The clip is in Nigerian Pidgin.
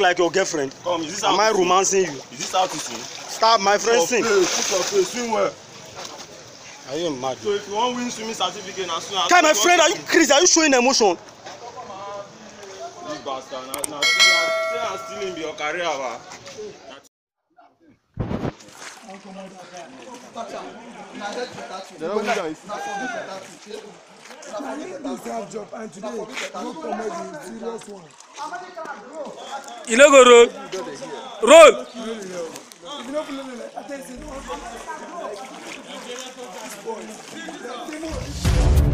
look like your girlfriend? Come, is this Am I romancing you? Is this how to sing? Stop, my friend, sing. Put your face, swim well. Are you mad? So if you want win swimming certificate, now swim. Kai, my friend, are you crazy? Are you showing emotion? This bastard, now stealing be your career, ba. You no go roll. Roll. If you